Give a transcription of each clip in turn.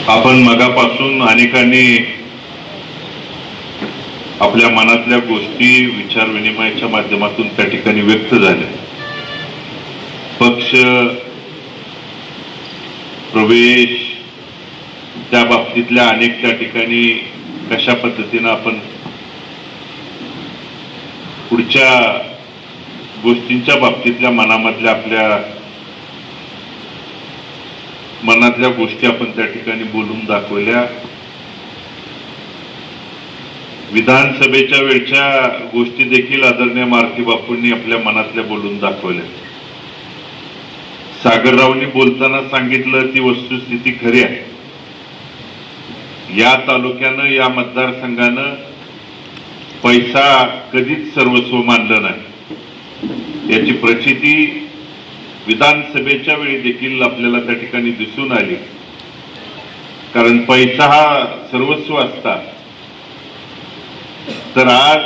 आपण मगापासून अनेकांनी आपल्या मनातल्या गोष्टी विचार विनिमयाच्या माध्यमातून त्या ठिकाणी व्यक्त झाल्या. पक्ष प्रवेश त्या बाबतीतल्या अनेक त्या ठिकाणी कशा पद्धतीनं आपण पुढच्या गोष्टींच्या बाबतीतल्या मनामधल्या आपल्या मनातल्या गोष्टी आपण त्या ठिकाणी बोलून दाखवल्या. विधानसभेच्या वेळच्या गोष्टी देखील आदरणीय मारुती बापूंनी आपल्या मनातल्या बोलून दाखवल्या. सागररावनी बोलताना सांगितलं ती वस्तुस्थिती खरी आहे. या तालुक्यानं या मतदारसंघानं पैसा कधीच सर्वस्व मानलं नाही. याची प्रचिती विधानसभेच्या वेळी देखील आपल्याला त्या ठिकाणी दिसून आली. कारण पैसा हा सर्वस्व असता तर आज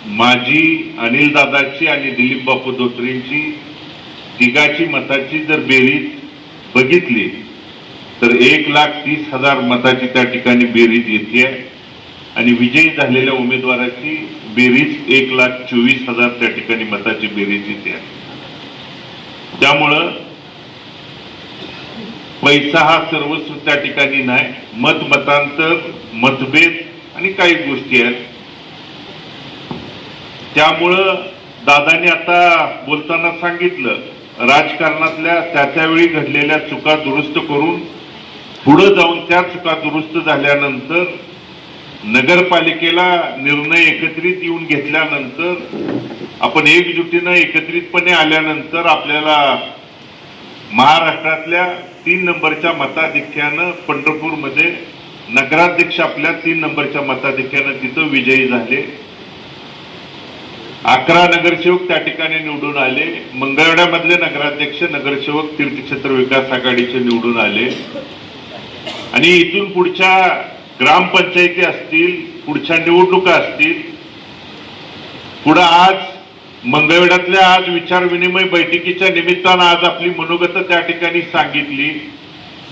माझी, अनिल दादाची आणि दिलीप बापू धोत्रेंची तिघाची मताची जर बेरीज बघितली तर 1,30,000 मताची त्या ठिकाणी बेरीज येते आणि विजयी झालेल्या उमेदवाराची बेरीज 1,24,000 त्या ठिकाणी मताची बेरीज येते. त्यामुळं पैसा हा सर्वस्व त्या ठिकाणी नाही. मतांतर, मतभेद आणि काही गोष्टी आहेत. त्यामुळं दादांनी आता बोलताना सांगितलं राजकारणातल्या त्यावेळी घडलेल्या चुका दुरुस्त करून पुढे जाऊन त्या चुका दुरुस्त झाल्यानंतर नगरपालिकेला निर्णय एकत्रित येऊन घेतल्यानंतर आपण एकजुटीनं एकत्रितपणे आल्यानंतर आपल्याला महाराष्ट्रातल्या 3 नंबरच्या मताधिक्यानं पंढरपूरमध्ये नगराध्यक्ष आपल्या 3 नंबरच्या मताधिक्यानं तिथं विजयी झाले. 11 नगरसेवक त्या ठिकाणी निवडून आले. मंगळवेढ्यामधले नगराध्यक्ष नगरसेवक तीर्थक्षेत्र विकास आघाडीचे निवडून आले आणि इथून पुढच्या ग्रामपंचायती असतील, पुढच्या निवडणुका असतील. पुढे आज मंगळवेढ्यातल्या आज विचार विनिमय बैठकीच्या निमित्तानं आज आपली मनोगत त्या ठिकाणी सांगितली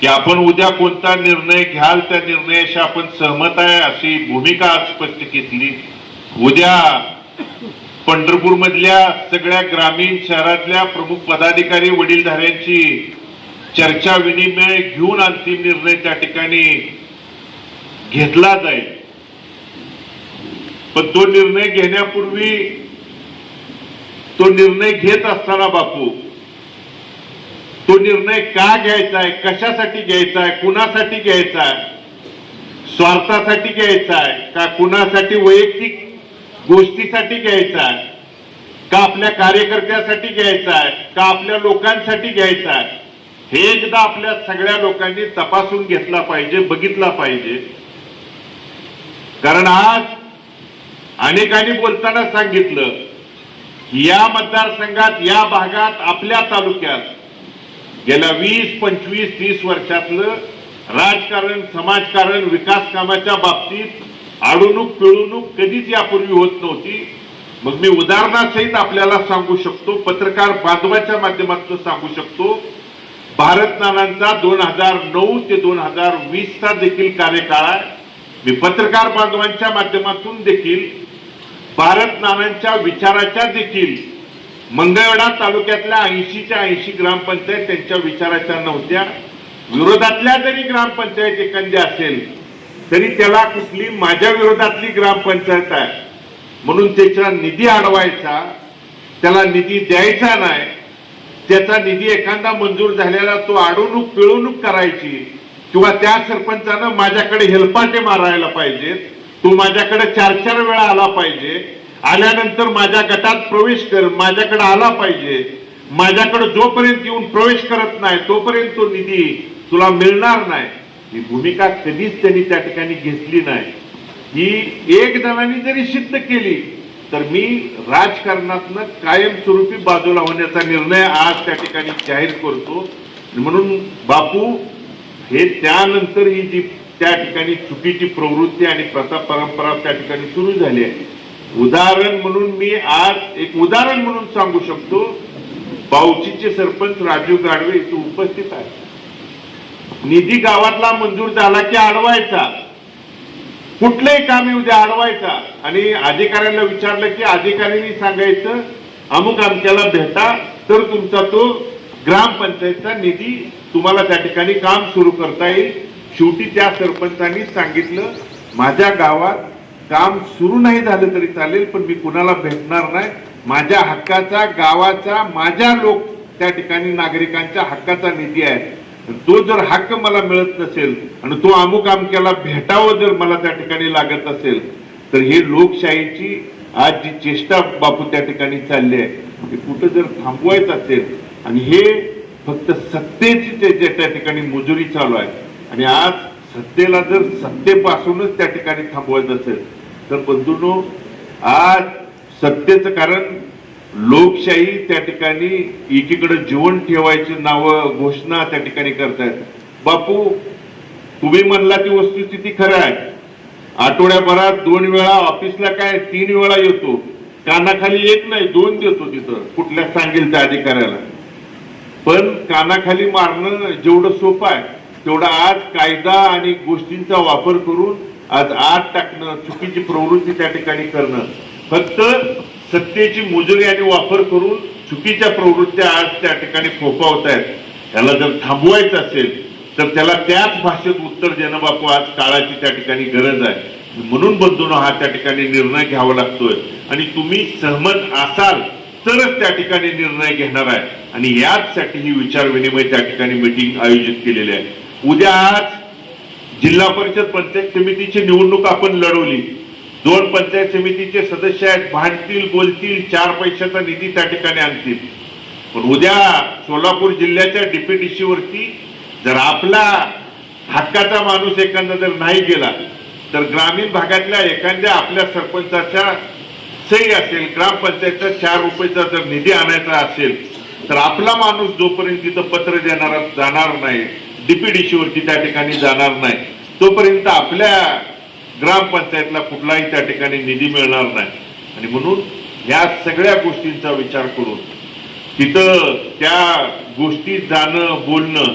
की आपण उद्या कोणता निर्णय घ्याल त्या निर्णयाशी आपण सहमत आहे अशी भूमिका आज स्पष्ट केली. उद्या पंढरपूर मधल्या सगळ्या ग्रामीण शहरातल्या प्रमुख पदाधिकारी वडीलधाऱ्यांची चर्चा विनिमय घेऊन अंतिम निर्णय त्या ठिकाणी घेतला जाईल. पण तो निर्णय घेण्यापूर्वी तो निर्णय घेत असताना बापू तो निर्णय का घ्यायचा आहे, कशासाठी घ्यायचा आहे, कुणासाठी घ्यायचा आहे, स्वार्थासाठी घ्यायचा आहे का कुणासाठी वैयक्तिक गोष्टीसाठी घ्यायचा आहे का आपल्या कार्यकर्त्यासाठी घ्यायचा आहे का आपल्या लोकांसाठी घ्यायचा आहे हे एकदा आपल्या सगळ्या लोकांनी तपासून घेतला पाहिजे, बघितला पाहिजे. कारण आज अनेकांनी बोलताना सांगितलं की या मतदारसंघात, या भागात, आपल्या तालुक्यात गेल्या 20, 25, 30 वर्षातलं राजकारण, समाजकारण, विकास कामाच्या बाबतीत अडवणूक पिळवणूक कधीच यापूर्वी होत नव्हती. मग मी उदाहरणासहित आपल्याला सांगू शकतो, पत्रकार बांधवाच्या माध्यमातून सांगू शकतो. भारत नानांचा 2009 ते 2020 देखील कार्यकाळ आहे. मी पत्रकार बांधवांच्या माध्यमातून देखील भारत नानांच्या विचाराच्या देखील मंगळवेढा तालुक्यातल्या 80च्या 80 ग्रामपंचायत त्यांच्या विचाराच्या नव्हत्या. विरोधातल्या जरी ग्रामपंचायत एखादी असेल तरी त्याला कुठली माझ्या विरोधातली ग्रामपंचायत आहे म्हणून त्याचा निधी अडवायचा, त्याला निधी द्यायचा नाही, त्याचा निधी एखादा मंजूर झालेला तो अडवणूक पिळवणूक करायची किंवा त्या सरपंचानं माझ्याकडे हेलपाटे मारायला पाहिजे, तो माझ्याकडे 4-4 वेळा आला पाहिजे, आल्यानंतर माझ्या गटात प्रवेश कर, माझ्याकडे आला पाहिजे, माझ्याकडे जोपर्यंत येऊन प्रवेश करत नाही तोपर्यंत तो निधी तुला मिळणार नाही, ही भूमिका कधीच त्यांनी त्या ठिकाणी घेतली नाही. ही एक जणांनी जरी सिद्ध केली तर मी राजकारणातनं कायमस्वरूपी बाजूला होण्याचा निर्णय आज त्या ठिकाणी जाहीर करतो. म्हणून बापू हे त्यानंतर ही जी त्या ठिकाणी चुकीची प्रवृत्ती आणि प्रथा परंपरा त्या ठिकाणी सुरू झाली आहे. उदाहरण म्हणून मी आज एक उदाहरण म्हणून सांगू शकतो, बावचीचे सरपंच राजू गाडवे इथे उपस्थित आहेत. निधी गावातला मंजूर झाला की अडवायचा, कुठलंही काम येऊ द्या अडवायचा. आणि अधिकाऱ्यांना विचारलं की अधिकाऱ्यांनी सांगायचं अमुक अमक्याला भेटा, तर तुमचा तो ग्रामपंचायतचा निधी तुम्हाला त्या ठिकाणी काम सुरू करता येईल. शेवटी त्या सरपंचांनी सांगितलं माझ्या गावात काम सुरू नाही झालं तरी चालेल, पण मी कुणाला भेटणार नाही. माझ्या हक्काचा, गावाचा, माझ्या लोक त्या ठिकाणी नागरिकांच्या हक्काचा निधी आहे. तो जर हक्क मला मिळत नसेल आणि तो अमुक अमक्याला भेटावं जर मला त्या ठिकाणी लागत असेल, तर हे लोकशाहीची आज जी चेष्टा बापू त्या ठिकाणी चालली आहे, ते कुठं जर थांबवायचं असेल आणि हे फक्त सत्तेची त्या ठिकाणी मुजुरी चालू आहे आणि आज सत्तेला जर सत्तेपासूनच त्या ठिकाणी थांबवायचं असेल, तर बंधूंनो आज सत्तेचं कारण लोकशाही त्या ठिकाणी एकीकडे जीवन ठेवायची नावं घोषणा त्या ठिकाणी करतायत. बापू तुम्ही म्हणला ती वस्तुस्थिती खरं आहे. आठवड्याभरात 2 वेळा ऑफिसला काय 3 वेळा येतो, कानाखाली 1 नाही 2 देतो तिथं कुठल्या सांगेल त्या अधिकाऱ्याला. पण कानाखाली मारणं जेवढं सोपं आहे तेवढं आज कायदा आणि गोष्टींचा वापर करून आज आत टाकणं, चुकीची प्रवृत्ती त्या ठिकाणी करणं, फक्त सत्तेची मुजरी आणि वापर करून चुकीच्या प्रवृत्त्या आज त्या ठिकाणी फोफावत आहेत. त्याला जर थांबवायचं असेल तर त्याला त्याच भाषेत उत्तर देणं बापू आज काळाची त्या ठिकाणी गरज आहे. म्हणून बंधूंनो हा त्या ठिकाणी निर्णय घ्यावा लागतोय आणि तुम्ही सहमत असाल तरच त्या ठिकाणी निर्णय घेणार आहे. आणि याचसाठी ही विचार विनिमय त्या ठिकाणी मीटिंग आयोजित केलेली आहे. उद्या आज जिल्हा परिषद पंचायत समितीची निवडणूक आपण लढवली. 2 पंचायत समितीचे सदस्य आहेत, भांडतील, बोलतील, 4 पैशाचा निधी त्या ठिकाणी आणतील. पण उद्या सोलापूर जिल्ह्याच्या डीपीडीसी वरती जर आपला हक्काचा माणूस एखादा जर नाही गेला, तर ग्रामीण भागातल्या एखाद्या आपल्या सरपंचाच्या सही असेल, ग्रामपंचायतचा 4 रुपयाचा जर निधी आणायचा असेल, तर आपला माणूस जोपर्यंत तिथं पत्र जाणार नाही, डीपीडीसी वरती त्या ठिकाणी जाणार नाही, तोपर्यंत आपल्या ग्रामपंचायतला कुठलाही त्या ठिकाणी निधी मिळणार नाही. आणि म्हणून या सगळ्या गोष्टींचा विचार करून तिथं त्या गोष्टीत जाणं, बोलणं,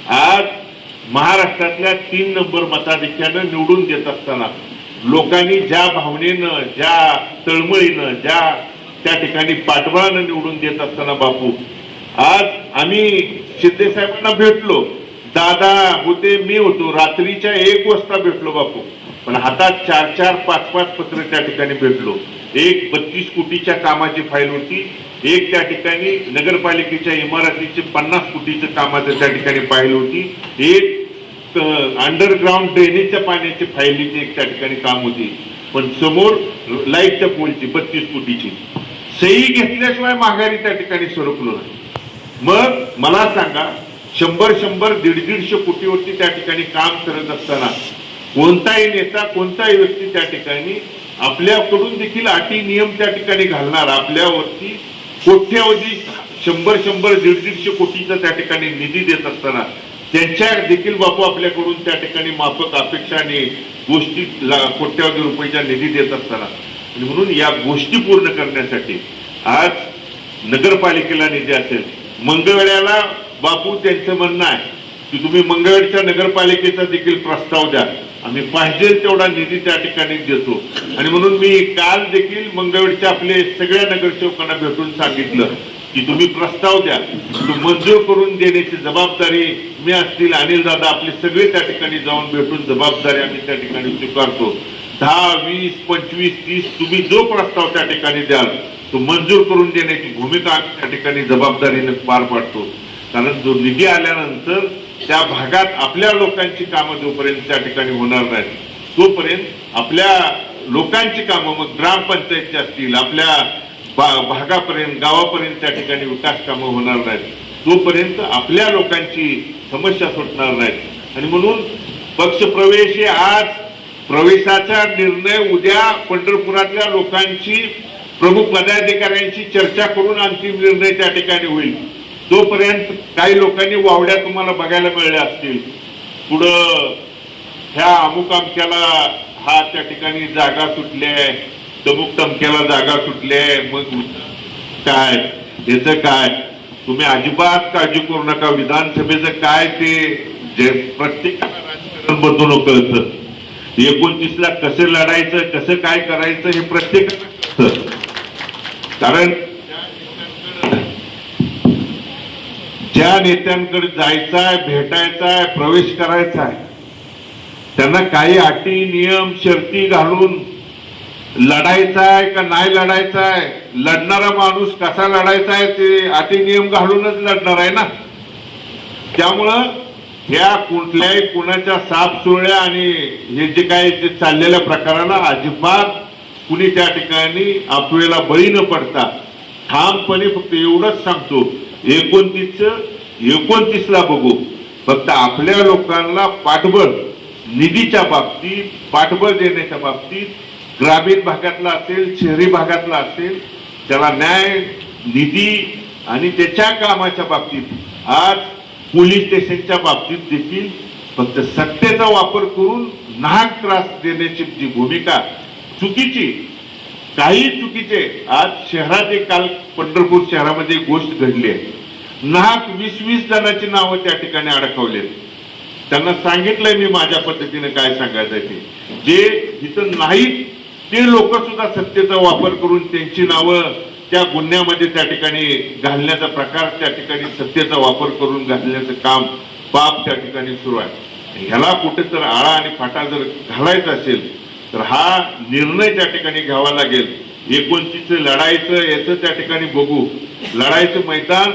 आज महाराष्ट्रातल्या 3 नंबर मताधिक्यानं निवडून देत असताना लोकांनी ज्या भावनेनं, ज्या तळमळीनं, ज्या त्या ठिकाणी पाठबळानं निवडून देत असताना बापू आज आम्ही शिंदे साहेबांना भेटलो, दादा होते, मी होतो, रात्रीच्या 1 वाजता भेटलो बापू. पण हातात 4-4, 5-5 पत्र त्या ठिकाणी भेटलो. एक 32 कोटीच्या कामाची फाईल होती, एक त्या ठिकाणी नगरपालिकेच्या इमारतीचे 50 कोटीचं कामाचं त्या ठिकाणी फाईल होती, एक अंडरग्राऊंड ड्रेनेजच्या पाण्याची फाईलीची एक त्या ठिकाणी काम होती. पण समोर लाईटच्या पोलची 32 कोटीची सही घेतल्याशिवाय माघारी त्या ठिकाणी सरकलो नाही. मग मला सांगा 100-100, 150-150 कोटीवरती त्या ठिकाणी काम करत असताना कोणताही नेता, कोणताही व्यक्ती त्या ठिकाणी आपल्याकडून देखील अटी नियम त्या ठिकाणी घालणार, आपल्यावरती कोट्यावधी 100-100, 150-150 कोटीचा त्या ठिकाणी निधी देत असताना त्यांच्या देखील बापू आपल्याकडून त्या ठिकाणी माफक अपेक्षा आणि गोष्टी कोट्यावधी रुपयाच्या निधी देत असताना, आणि म्हणून या गोष्टी पूर्ण करण्यासाठी आज नगरपालिकेला निधी असेल, मंगळवेढ्याला बापू त्यांचं म्हणणं आहे की तुम्ही मंगळवेढच्या नगरपालिकेचा देखील प्रस्ताव द्या, आम्ही पाहिजे तेवढा निधी त्या ठिकाणी देतो. आणि म्हणून मी काल देखील मंगळवेढच्या आपले सगळ्या नगरसेवकांना भेटून सांगितलं की तुम्ही प्रस्ताव द्या, तो मंजूर करून देण्याची जबाबदारी मी असतील, अनिल दादा आपले सगळे त्या ठिकाणी जाऊन भेटून जबाबदारी आम्ही त्या ठिकाणी स्वीकारतो. 10, 20, 25, 30 तुम्ही जो प्रस्ताव त्या ठिकाणी द्याल तो मंजूर करून देण्याची भूमिका त्या ठिकाणी जबाबदारीने पार पाडतो. कारण जो निधी आल्यानंतर त्या भागात आपल्या लोकांची कामं जोपर्यंत त्या ठिकाणी होणार नाहीत, तोपर्यंत आपल्या लोकांची कामं मग ग्रामपंचायतची असतील, आपल्या भागापर्यंत, गावापर्यंत त्या ठिकाणी विकास कामं होणार नाहीत, तोपर्यंत आपल्या लोकांची समस्या सुटणार नाहीत. आणि म्हणून पक्ष प्रवेश हे आज प्रवेशाचा निर्णय उद्या पंढरपुरातल्या लोकांची, प्रमुख पदाधिकाऱ्यांची चर्चा करून अंतिम निर्णय त्या ठिकाणी होईल. तोपर्यंत काही लोकांनी वावड्या तुम्हाला बघायला मिळल्या असतील, पुढं ह्या अमुक अमक्याला हा त्या ठिकाणी जागा सुटल्या, तमुक तमक्याला जागा सुटल्या, मग काय याचं काय, तुम्ही अजिबात काळजी करू नका. विधानसभेचं काय ते जे प्रत्येकाला राजकारण बद्दल कळतं. 29ला कसं लढायचं, कसं काय करायचं हे प्रत्येकाला कळतं. कारण ज्या नेत्यांकडे जायचंय, भेटायचंय, प्रवेश करायचा आहे, त्यांना काही अटी नियम शर्ती घालून लढायचाय का नाही लढायचाय, लढणारा माणूस कसा लढायचा आहे ते अटी नियम घालूनच लढणार आहे ना. त्यामुळं ह्या कुठल्याही कुणाच्या साप सुरळ्या आणि हे जे काही चाललेल्या प्रकाराला अजिबात कुणी त्या ठिकाणी आपल्याला बळी न पडता ठामपणे फक्त एवढंच सांगतो, 29ला बघू. फक्त आपल्या लोकांना पाठबळ निधीच्या बाबतीत, पाठबळ देण्याच्या बाबतीत, ग्रामीण भागातला असेल, शहरी भागातला असेल, त्याला न्याय, निधी आणि त्याच्या कामाच्या बाबतीत आज पोलीस स्टेशनच्या बाबतीत देखील फक्त सत्तेचा वापर करून नाहक त्रास देण्याची जी भूमिका चुकीची, काही चुकीचे. आज शहरात एक काल पंढरपूर शहरामध्ये एक गोष्ट घडली आहे. नाहक 20-20 जणांची नावं त्या ठिकाणी अडकवलेत. त्यांना सांगितलंय मी माझ्या पद्धतीने काय सांगायचं ते, जे इथं नाहीत ते लोक सुद्धा सत्तेचा वापर करून त्यांची नावं त्या गुन्ह्यामध्ये त्या ठिकाणी घालण्याचा प्रकार, त्या ठिकाणी सत्तेचा वापर करून घालण्याचं काम, पाप त्या ठिकाणी सुरू आहे. ह्याला कुठे तर आळा आणि फाटा जर घालायचा असेल तर हा निर्णय त्या ठिकाणी घ्यावा लागेल. 29 लढायचं याचं त्या ठिकाणी बघू. लढायचं मैदान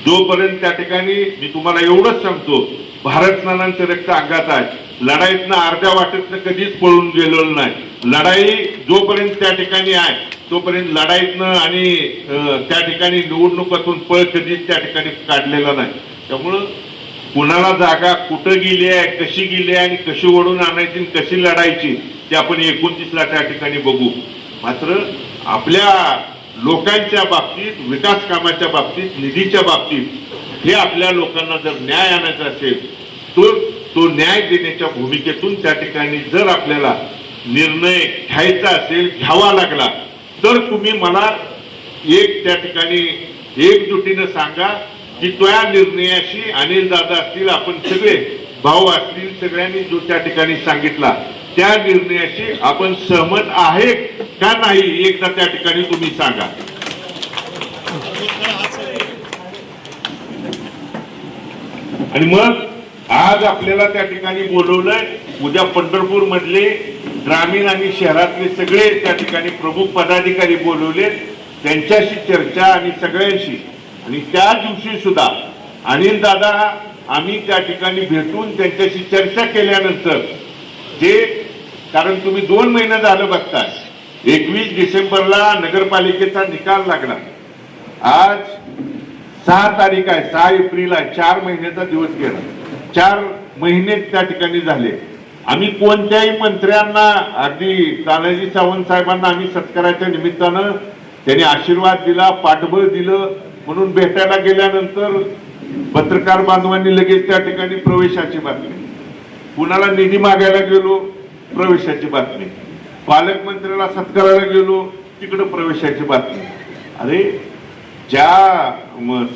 जोपर्यंत त्या ठिकाणी मी तुम्हाला एवढंच सांगतो, भारत नानांचं रक्त अंगात आहे. लढाईतनं अर्ध्या वाटेतनं कधीच पळून गेलेलो नाही. लढाई जोपर्यंत त्या ठिकाणी आहे तोपर्यंत लढाईतनं आणि त्या ठिकाणी निवडणुकातून पळ कधीच त्या ठिकाणी काढलेला नाही. त्यामुळं कुणाला जागा कुठं गेली आहे, कशी गेली आहे आणि कशी ओढून आणायची, कशी लढायची ते आपण 29ला त्या ठिकाणी बघू. मात्र आपल्या लोकांच्या बाबतीत, विकास कामाच्या बाबतीत, निधीच्या बाबतीत हे आपल्या लोकांना जर न्याय आणायचा असेल तर तो न्याय देण्याच्या भूमिकेतून त्या ठिकाणी जर आपल्याला निर्णय घ्यायचा असेल, घ्यावा लागला तर तुम्ही मला एक त्या ठिकाणी एकजुटीनं सांगा की त्या निर्णयाशी अनिल दादा असतील, आपण सगळे भाऊ असतील, सगळ्यांनी जो त्या ठिकाणी सांगितला त्या निर्णयाशी आपण सहमत आहे का नाही, एकदा त्या ठिकाणी तुम्ही सांगा. आणि मग आज आपल्याला त्या ठिकाणी बोलवलंय. उद्या पंढरपूर मधले ग्रामीण आणि शहरातले सगळे त्या ठिकाणी प्रमुख पदाधिकारी बोलवले, त्यांच्याशी चर्चा आणि सगळ्यांशी. आणि त्या दिवशी सुद्धा अनिल दादा आम्ही त्या ठिकाणी भेटून त्यांच्याशी चर्चा केल्यानंतर जे, कारण तुम्ही 2 महिने झालं बघताय, 21 डिसेंबरला नगरपालिकेचा निकाल लागला. आज 6 तारीख आहे, 6 एप्रिल आहे, 4 महिन्याचा दिवस गेला. 4 महिने त्या ठिकाणी झाले. आम्ही कोणत्याही मंत्र्यांना, अगदी तानाजी सावंत साहेबांना आम्ही सत्काराच्या निमित्तानं त्यांनी आशीर्वाद दिला, पाठबळ दिलं म्हणून भेटायला गेल्यानंतर पत्रकार बांधवांनी लगेच त्या ठिकाणी प्रवेशाची बातमी, कुणाला निधी मागायला गेलो प्रवेशाची बातमी, पालकमंत्र्याला सत्काराला गेलो तिकडं प्रवेशाची बातमी. अरे ज्या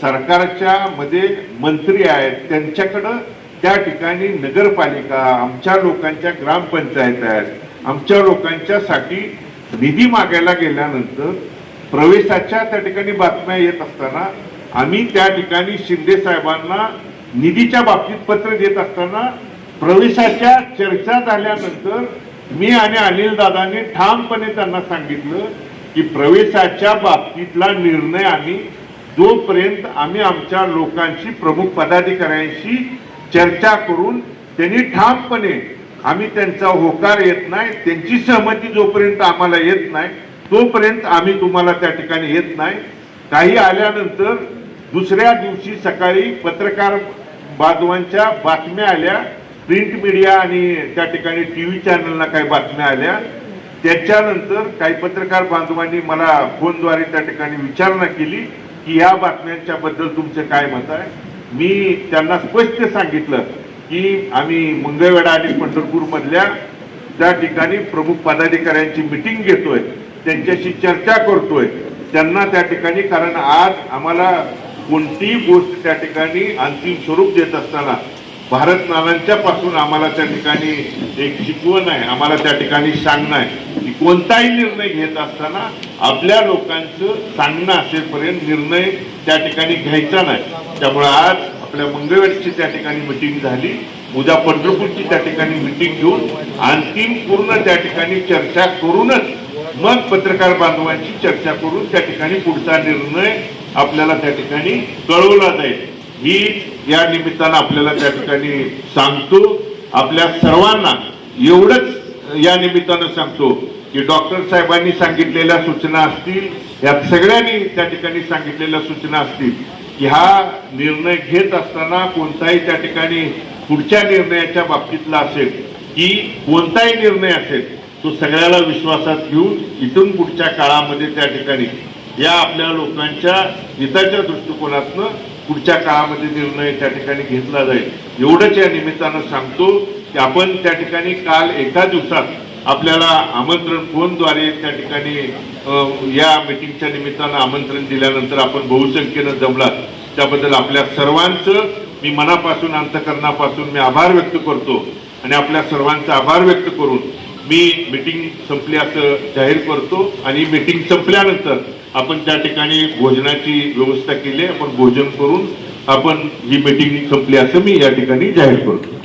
सरकारच्या मध्ये मंत्री आहेत त्यांच्याकडं त्या ठिकाणी नगरपालिका, आमच्या लोकांच्या ग्रामपंचायत आहेत, आमच्या लोकांच्यासाठी निधी मागायला गेल्यानंतर प्रवेशाच्या त्या ठिकाणी बातम्या येत असताना आम्ही त्या ठिकाणी शिंदे साहेबांना निधीच्या बाबतीत पत्र देत असताना प्रवेशाच्या चर्चा झाल्यानंतर मी आणि अनिल दादांनी ठामपणे त्यांना सांगितलं की प्रवेशाच्या बाबतीतला निर्णय आम्ही जोपर्यंत आम्ही आमच्या लोकांशी, प्रमुख पदाधिकाऱ्यांशी चर्चा करून त्यांनी ठामपणे, आम्ही त्यांचा होकार येत नाही, त्यांची सहमती जोपर्यंत आम्हाला येत नाही तोपर्यंत आम्ही तुम्हाला त्या ठिकाणी येत नाही. काही आल्यानंतर दुसऱ्या दिवशी सकाळी पत्रकार बांधवांच्या बातम्या आल्या, प्रिंट मीडिया आणि त्या ठिकाणी टीव्ही चॅनलला काही बातम्या आल्या. त्याच्यानंतर काही पत्रकार बांधवांनी मला फोनद्वारे त्या ठिकाणी विचारणा केली की या बातम्यांच्या बद्दल तुमचं काय मत आहे. मी त्यांना स्पष्ट सांगितलं की आम्ही मंगळवेढा आणि पंढरपूर मधल्या त्या ठिकाणी प्रमुख पदाधिकाऱ्यांची मिटिंग घेतोय, त्यांच्याशी चर्चा करतोय त्यांना त्या ठिकाणी, कारण आज आम्हाला कोणतीही गोष्ट त्या ठिकाणी अंतिम स्वरूप देत असताना भारत नानांच्या पासून आम्हाला त्या ठिकाणी एक शिकवण आहे, आम्हाला त्या ठिकाणी सांगणं आहे की कोणताही निर्णय घेत असताना आपल्या लोकांचं सांगणं असेपर्यंत निर्णय त्या ठिकाणी घ्यायचा नाही. त्यामुळे आज आपल्या मंगळवेढची त्या ठिकाणी मिटिंग झाली, उद्या पंढरपूरची त्या ठिकाणी मिटिंग घेऊन अंतिम पूर्ण त्या ठिकाणी चर्चा करूनच मग पत्रकार बांधवांची चर्चा करून त्या ठिकाणी पुढचा निर्णय आपल्याला त्या ठिकाणी कळवला जाईल. ही या निमित्तानं आपल्याला त्या ठिकाणी सांगतो. आपल्या सर्वांना एवढंच या निमित्तानं सांगतो की डॉक्टर साहेबांनी सांगितलेल्या सूचना असतील, या सगळ्यांनी त्या ठिकाणी सांगितलेल्या सूचना असतील की हा निर्णय घेत असताना कोणताही त्या ठिकाणी पुढच्या निर्णयाच्या बाबतीतला असेल की कोणताही निर्णय असेल तो सगळ्याला विश्वासात घेऊन इथून पुढच्या काळामध्ये त्या ठिकाणी या आपल्या लोकांच्या हिताच्या दृष्टिकोनातनं पुढच्या काळामध्ये निर्णय त्या ठिकाणी घेतला जाईल. एवढंच या निमित्तानं सांगतो की आपण त्या ठिकाणी काल एका दिवसात आपल्याला आमंत्रण फोनद्वारे त्या ठिकाणी या मीटिंगच्या निमित्तानं आमंत्रण दिल्यानंतर आपण बहुसंख्येनं जमलात त्याबद्दल आपल्या सर्वांचं मी मनापासून अंतःकरणापासून मी आभार व्यक्त करतो आणि आपल्या सर्वांचा आभार व्यक्त करून मी मीटिंग संपली असं जाहीर करतो. आणि मीटिंग संपल्यानंतर आपण त्या ठिकाणी भोजनाची व्यवस्था केली, आपण भोजन करून आपण ही मीटिंग संपली असं मी या ठिकाणी जाहीर करतो.